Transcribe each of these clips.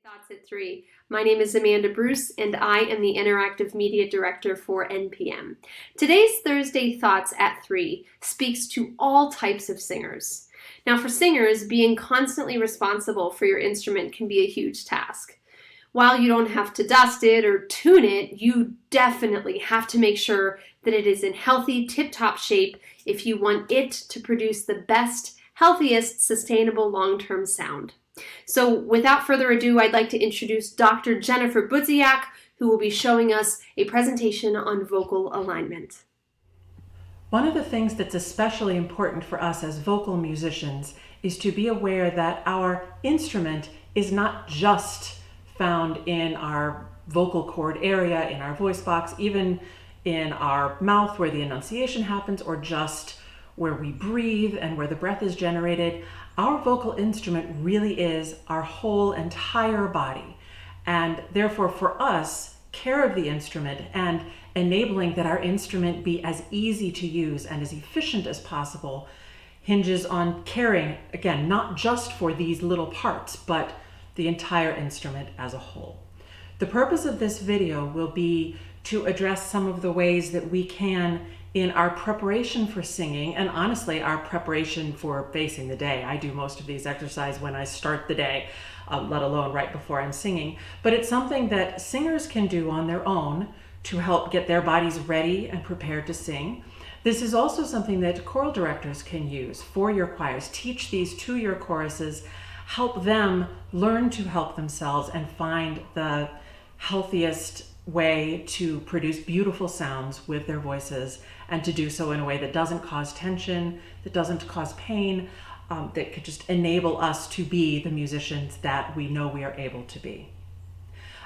Thoughts at 3. My name is Amanda Bruce, and I am the Interactive Media Director for NPM. Today's Thursday Thoughts at 3 speaks to all types of singers. Now, for singers, being constantly responsible for your instrument can be a huge task. While you don't have to dust it or tune it, you definitely have to make sure that it is in healthy, tip-top shape if you want it to produce the best, healthiest, sustainable long-term sound. So without further ado, I'd like to introduce Dr. Jennifer Budziak, who will be showing us a presentation on vocal alignment. One of the things that's especially important for us as vocal musicians is to be aware that our instrument is not just found in our vocal cord area, in our voice box, even in our mouth where the enunciation happens, or just where we breathe and where the breath is generated. Our vocal instrument really is our whole entire body. And therefore for us, care of the instrument and enabling that our instrument be as easy to use and as efficient as possible hinges on caring, again, not just for these little parts, but the entire instrument as a whole. The purpose of this video will be to address some of the ways that we can, in our preparation for singing, and honestly, our preparation for facing the day. I do most of these exercises when I start the day, let alone right before I'm singing. But it's something that singers can do on their own to help get their bodies ready and prepared to sing. This is also something that choral directors can use for your choirs. Teach these to your choruses, help them learn to help themselves and find the healthiest way to produce beautiful sounds with their voices, and to do so in a way that doesn't cause tension, that doesn't cause pain, that could just enable us to be the musicians that we know we are able to be.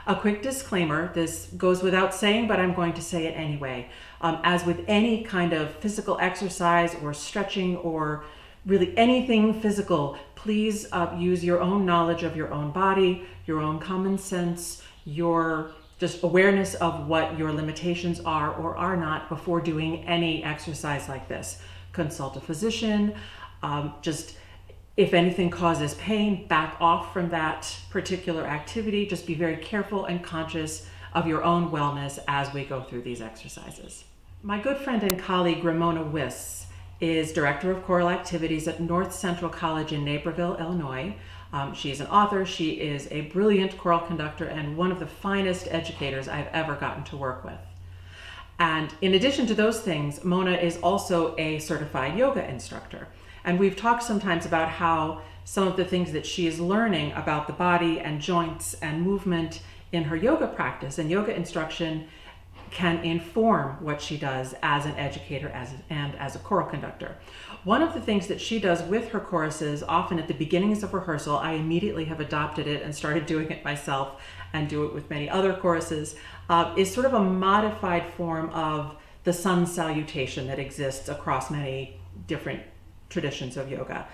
A quick disclaimer, this goes without saying, but I'm going to say it anyway. As with any kind of physical exercise or stretching or really anything physical, please use your own knowledge of your own body, your own common sense, your just awareness of what your limitations are or are not before doing any exercise like this. Consult a physician. Just if anything causes pain, back off from that particular activity. Just be very careful and conscious of your own wellness as we go through these exercises. My good friend and colleague Ramona Wiss is Director of Choral Activities at North Central College in Naperville, Illinois. She's an author, she is a brilliant choral conductor, and one of the finest educators I've ever gotten to work with. And in addition to those things, Mona is also a certified yoga instructor. And we've talked sometimes about how some of the things that she is learning about the body and joints and movement in her yoga practice and yoga instruction can inform what she does as an educator and as a choral conductor. One of the things that she does with her choruses, often at the beginnings of rehearsal, I immediately have adopted it and started doing it myself and do it with many other choruses, is sort of a modified form of the sun salutation that exists across many different traditions of yoga.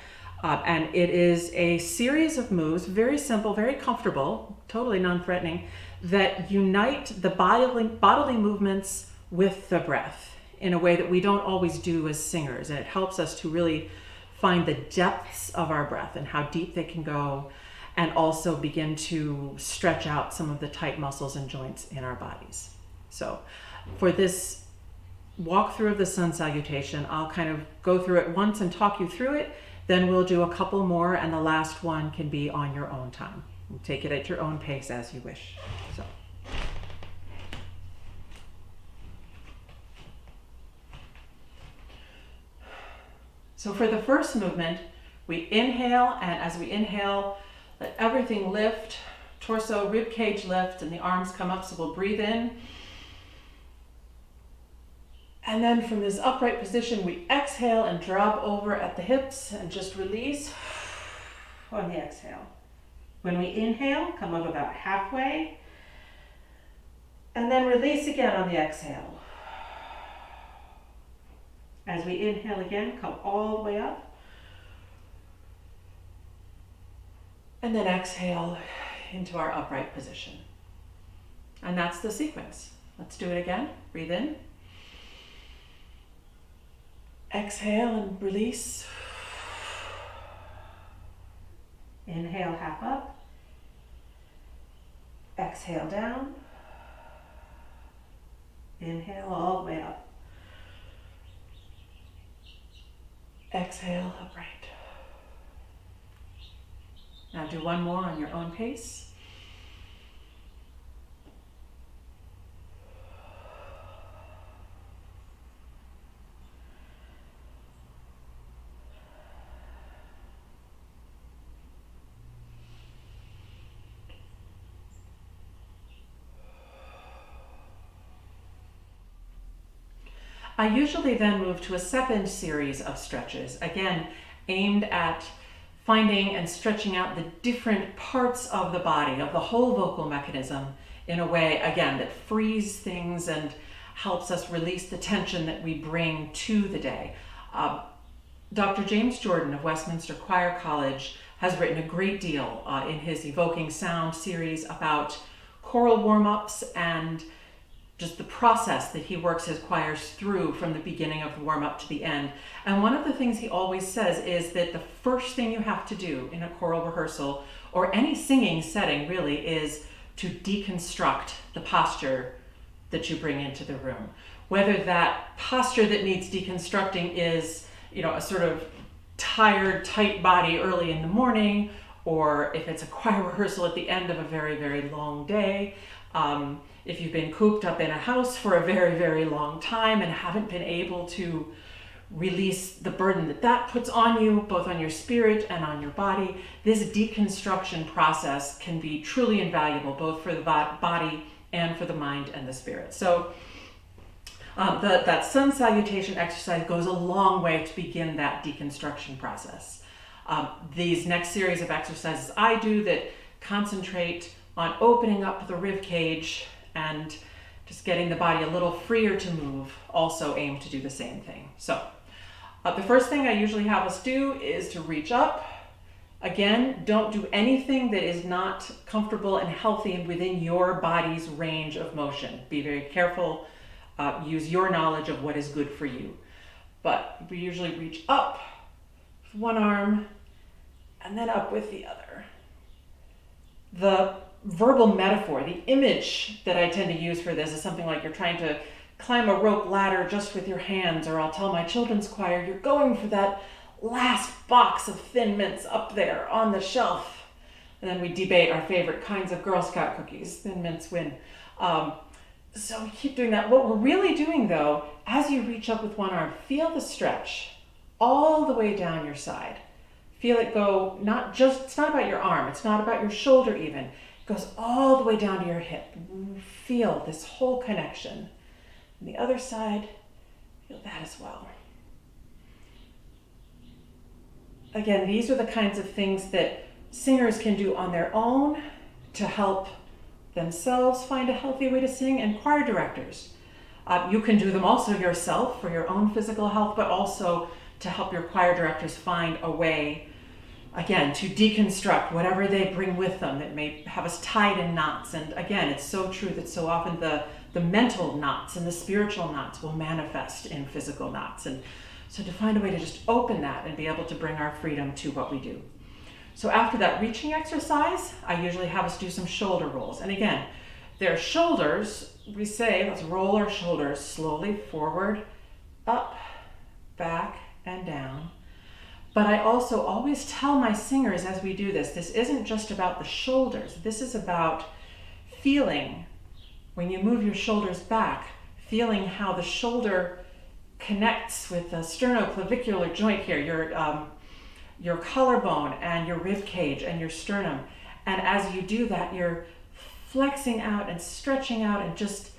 And it is a series of moves, very simple, very comfortable, totally non-threatening, that unite the bodily movements with the breath in a way that we don't always do as singers. And it helps us to really find the depths of our breath and how deep they can go, and also begin to stretch out some of the tight muscles and joints in our bodies. So for this walkthrough of the sun salutation, I'll kind of go through it once and talk you through it. Then we'll do a couple more, and the last one can be on your own time. You take it at your own pace as you wish. So for the first movement, we inhale, and as we inhale, let everything lift, torso, rib cage lift, and the arms come up, so we'll breathe in. And then from this upright position, we exhale and drop over at the hips and just release on the exhale. When we inhale, come up about halfway, and then release again on the exhale. As we inhale again, come all the way up, and then exhale into our upright position. And that's the sequence. Let's do it again. Breathe in. Exhale and release. Inhale, half up. Exhale down. Inhale all the way up. Exhale upright. Now do one more on your own pace. I usually then move to a second series of stretches, again, aimed at finding and stretching out the different parts of the body, of the whole vocal mechanism, in a way, again, that frees things and helps us release the tension that we bring to the day. Dr. James Jordan of Westminster Choir College has written a great deal in his Evoking Sound series about choral warm-ups and just the process that he works his choirs through from the beginning of the warm-up to the end. And one of the things he always says is that the first thing you have to do in a choral rehearsal, or any singing setting really, is to deconstruct the posture that you bring into the room. Whether that posture that needs deconstructing is, a sort of tired, tight body early in the morning, or if it's a choir rehearsal at the end of a very, very long day. If you've been cooped up in a house for a very, very long time and haven't been able to release the burden that puts on you, both on your spirit and on your body, this deconstruction process can be truly invaluable, both for the body and for the mind and the spirit. So that sun salutation exercise goes a long way to begin that deconstruction process. These next series of exercises I do that concentrate on opening up the rib cage and just getting the body a little freer to move also aim to do the same thing. So the first thing I usually have us do is to reach up. Again, don't do anything that is not comfortable and healthy and within your body's range of motion. Be very careful. Use your knowledge of what is good for you. But we usually reach up with one arm and then up with the other. The verbal metaphor, the image that I tend to use for this is something like you're trying to climb a rope ladder just with your hands, or I'll tell my children's choir, you're going for that last box of Thin Mints up there on the shelf. And then we debate our favorite kinds of Girl Scout cookies. Thin Mints win. So we keep doing that. What we're really doing though, as you reach up with one arm, feel the stretch all the way down your side. Feel it go, it's not about your arm, it's not about your shoulder even. It goes all the way down to your hip. Feel this whole connection. And the other side, feel that as well. Again, these are the kinds of things that singers can do on their own to help themselves find a healthy way to sing, and choir directors. You can do them also yourself for your own physical health, but also to help your choir directors find a way, again, to deconstruct whatever they bring with them that may have us tied in knots. And again, it's so true that so often the mental knots and the spiritual knots will manifest in physical knots. And so to find a way to just open that and be able to bring our freedom to what we do. So after that reaching exercise, I usually have us do some shoulder rolls. And again, their shoulders, we say, let's roll our shoulders slowly forward, up, back, and down. But I also always tell my singers as we do this isn't just about the shoulders. This is about feeling, when you move your shoulders back, feeling how the shoulder connects with the sternoclavicular joint here, your collarbone and your rib cage and your sternum. And as you do that, you're flexing out and stretching out and just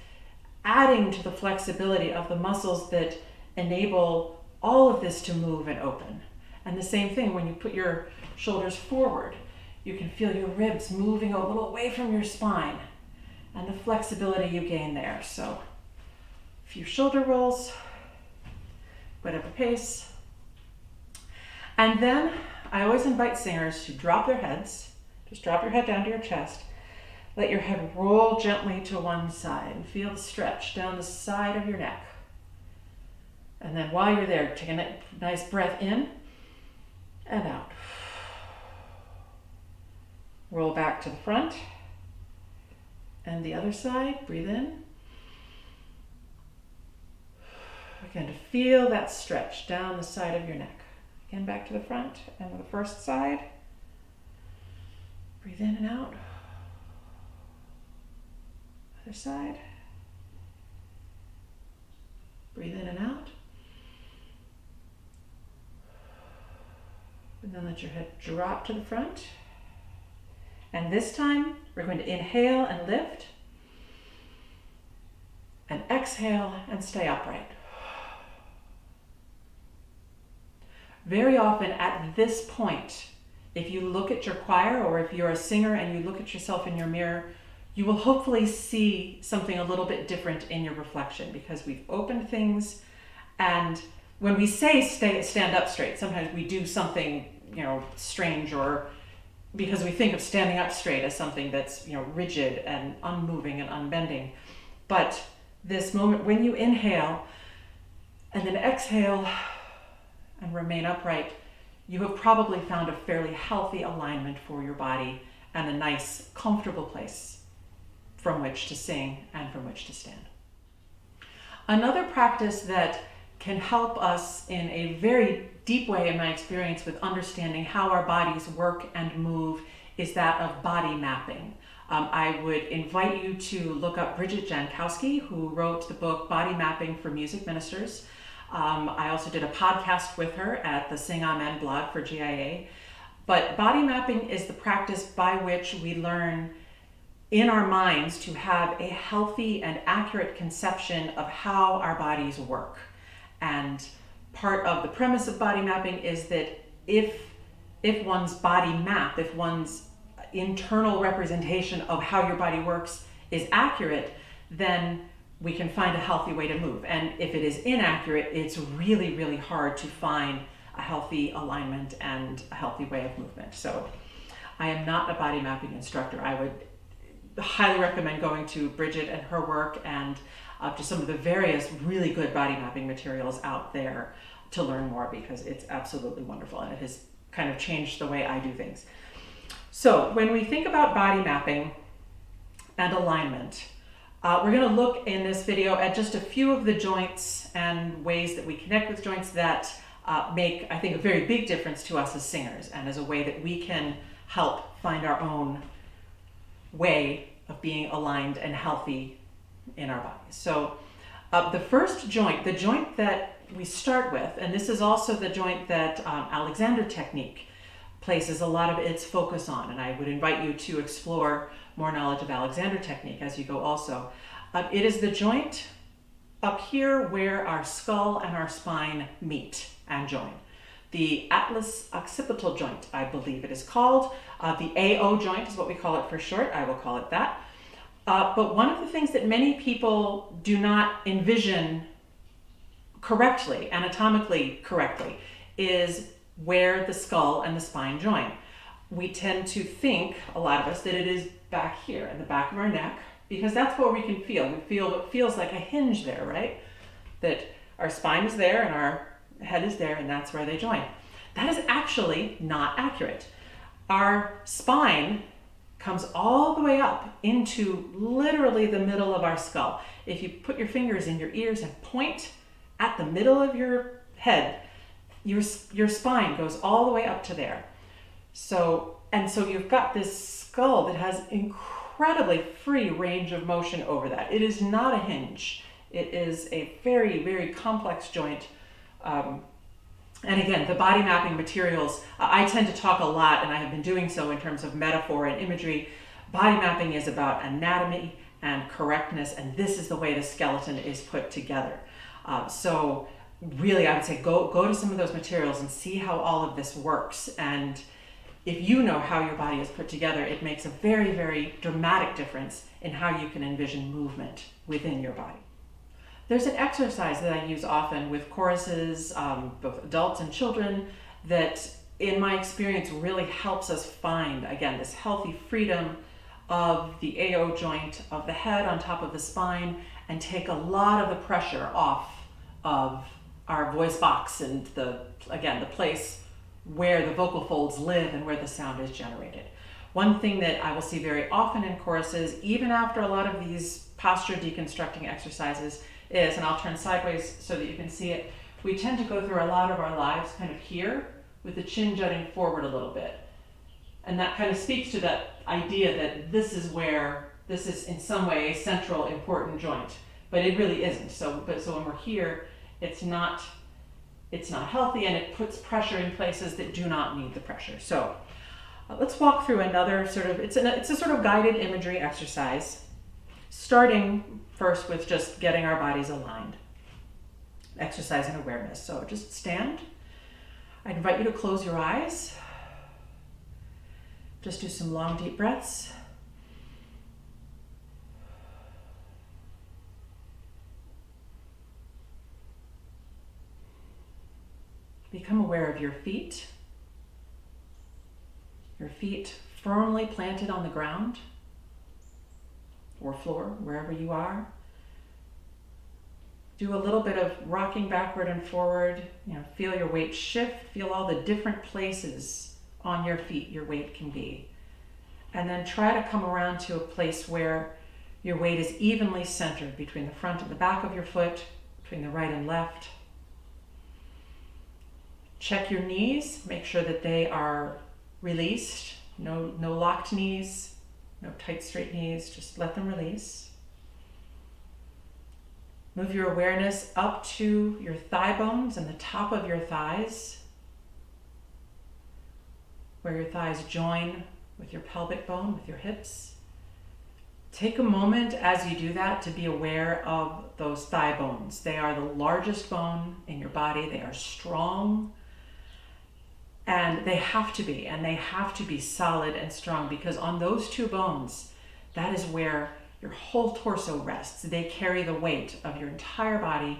adding to the flexibility of the muscles that enable all of this to move and open. And the same thing when you put your shoulders forward, you can feel your ribs moving a little away from your spine and the flexibility you gain there. So a few shoulder rolls, whatever pace. And then I always invite singers to drop their heads. Just drop your head down to your chest. Let your head roll gently to one side and feel the stretch down the side of your neck. And then while you're there, take a nice breath in and out. Roll back to the front. And the other side, breathe in. Again, to feel that stretch down the side of your neck. Again, back to the front and the first side. Breathe in and out. Other side. Breathe in and out. And then let your head drop to the front. And this time, we're going to inhale and lift. And exhale and stay upright. Very often at this point, if you look at your choir or if you're a singer and you look at yourself in your mirror, you will hopefully see something a little bit different in your reflection because we've opened things. And when we say stand up straight, sometimes we do something, strange, or because we think of standing up straight as something that's, rigid and unmoving and unbending. But this moment when you inhale and then exhale and remain upright, you have probably found a fairly healthy alignment for your body and a nice, comfortable place from which to sing and from which to stand. Another practice that can help us in a very deep way, in my experience, with understanding how our bodies work and move is that of body mapping. I would invite you to look up Bridget Jankowski, who wrote the book Body Mapping for Music Ministers. I also did a podcast with her at the Sing Amen blog for GIA. But body mapping is the practice by which we learn in our minds to have a healthy and accurate conception of how our bodies work. And part of the premise of body mapping is that if one's body map, if one's internal representation of how your body works is accurate, then we can find a healthy way to move. And if it is inaccurate, it's really, really hard to find a healthy alignment and a healthy way of movement. So I am not a body mapping instructor. I would highly recommend going to Bridget and her work and to some of the various really good body mapping materials out there to learn more, because it's absolutely wonderful and it has kind of changed the way I do things. So when we think about body mapping and alignment, we're going to look in this video at just a few of the joints and ways that we connect with joints that make, I think, a very big difference to us as singers, and as a way that we can help find our own way of being aligned and healthy in our bodies. So the first joint, the joint that we start with, and this is also the joint that Alexander technique places a lot of its focus on, and I would invite you to explore more knowledge of Alexander technique as you go also. It is the joint up here where our skull and our spine meet and join. The atlas occipital joint, I believe it is called. The AO joint is what we call it for short. I will call it that. But one of the things that many people do not envision correctly, anatomically correctly, is where the skull and the spine join. We tend to think, a lot of us, that it is back here in the back of our neck, because that's where we can feel. We feel what feels like a hinge there, right? That our spine is there and our head is there, and that's where they join. That is actually not accurate. Our spine comes all the way up into literally the middle of our skull. If you put your fingers in your ears and point at the middle of your head, your spine goes all the way up to there. So you've got this skull that has incredibly free range of motion over that. It is not a hinge. It is a very, very complex joint. And again, the body mapping materials, I tend to talk a lot, and I have been doing so in terms of metaphor and imagery. Body mapping is about anatomy and correctness, and this is the way the skeleton is put together. So really, I would say go to some of those materials and see how all of this works. And if you know how your body is put together, it makes a very, very dramatic difference in how you can envision movement within your body. There's an exercise that I use often with choruses, both adults and children, that in my experience really helps us find, again, this healthy freedom of the AO joint, of the head on top of the spine, and take a lot of the pressure off of our voice box and the place where the vocal folds live and where the sound is generated. One thing that I will see very often in choruses, even after a lot of these posture deconstructing exercises, is, and I'll turn sideways so that you can see it, we tend to go through a lot of our lives kind of here with the chin jutting forward a little bit. And that kind of speaks to that idea that this is in some way a central important joint, but it really isn't. So when we're here, it's not healthy, and it puts pressure in places that do not need the pressure. So let's walk through another sort of, it's a sort of guided imagery exercise, starting first with just getting our bodies aligned, exercise and awareness. So just stand. I invite you to close your eyes. Just do some long, deep breaths. Become aware of your feet firmly planted on the ground or floor, wherever you are. Do a little bit of rocking backward and forward. Feel your weight shift. Feel all the different places on your feet your weight can be. And then try to come around to a place where your weight is evenly centered between the front and the back of your foot, between the right and left. Check your knees. Make sure that they are released. No locked knees, no tight straight knees. Just let them release. Move your awareness up to your thigh bones and the top of your thighs, where your thighs join with your pelvic bone, with your hips. Take a moment as you do that to be aware of those thigh bones. They are the largest bone in your body. They are strong, and they have to be solid and strong, because on those two bones, that is where your whole torso rests. They carry the weight of your entire body.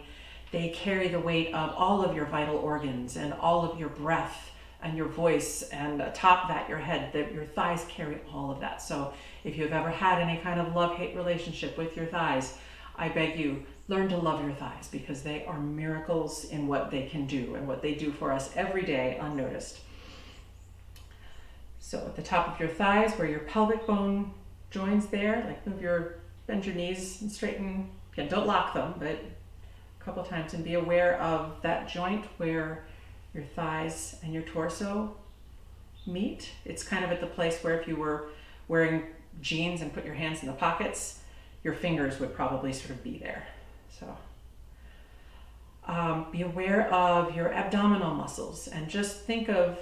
They carry the weight of all of your vital organs and all of your breath and your voice, and atop that, your head. Your thighs carry all of that. So if you've ever had any kind of love-hate relationship with your thighs, I beg you, learn to love your thighs, because they are miracles in what they can do and what they do for us every day unnoticed. So at the top of your thighs, where your pelvic bone joins there, bend your knees and straighten. Again, don't lock them, but a couple times, and be aware of that joint where your thighs and your torso meet. It's kind of at the place where if you were wearing jeans and put your hands in the pockets, your fingers would probably sort of be there. So be aware of your abdominal muscles, and just think of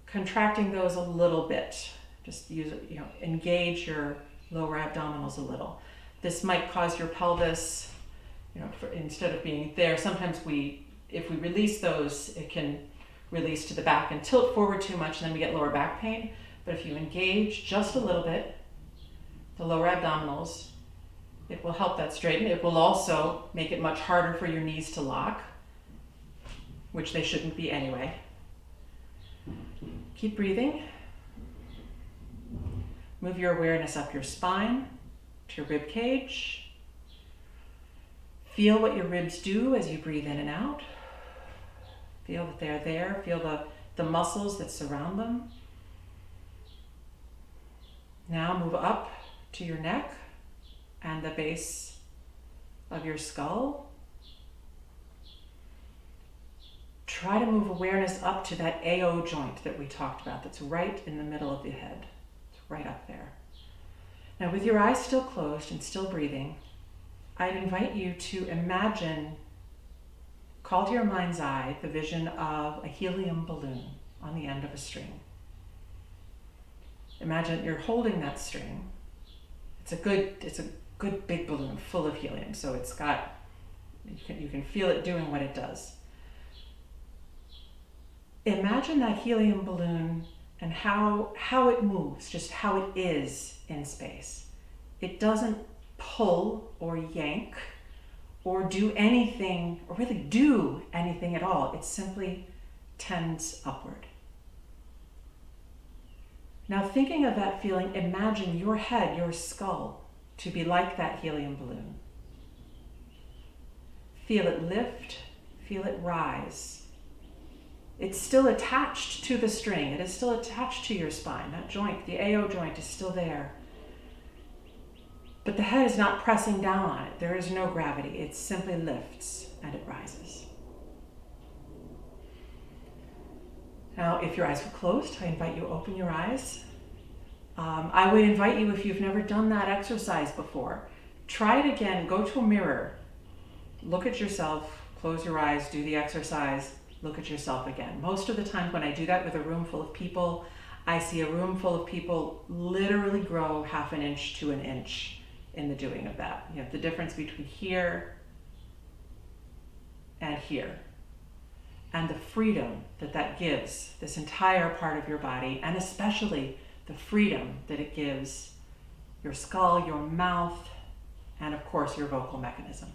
contracting those a little bit. Just engage your lower abdominals a little. This might cause your pelvis, instead of being there, sometimes if we release those, it can release to the back and tilt forward too much, and then we get lower back pain. But if you engage just a little bit, the lower abdominals, it will help that straighten. It will also make it much harder for your knees to lock, which they shouldn't be anyway. Keep breathing. Move your awareness up your spine to your rib cage. Feel what your ribs do as you breathe in and out. Feel that they're there. Feel the muscles that surround them. Now move up to your neck and the base of your skull. Try to move awareness up to that AO joint that we talked about, that's right in the middle of the head. It's right up there. Now, with your eyes still closed and still breathing, I'd invite you to imagine, call to your mind's eye the vision of a helium balloon on the end of a string. Imagine you're holding that string. It's a good big balloon full of helium, so you can feel it doing what it does. Imagine that helium balloon and how it moves, just how it is in space. It doesn't pull or yank or do anything, or really do anything at all. It simply tends upward. Now, thinking of that feeling, imagine your head, your skull, to be like that helium balloon. Feel it lift, feel it rise. It's still attached to the string. It is still attached to your spine. That joint, the AO joint, is still there. But the head is not pressing down on it. There is no gravity. It simply lifts and it rises. Now, if your eyes were closed, I invite you to open your eyes. I would invite you, if you've never done that exercise before, try it again. Go to a mirror. Look at yourself. Close your eyes. Do the exercise. Look at yourself again. Most of the time when I do that with a room full of people, I see a room full of people literally grow half an inch to an inch in the doing of that. You have the difference between here and here. And the freedom that that gives this entire part of your body, and especially the freedom that it gives your skull, your mouth, and of course your vocal mechanism.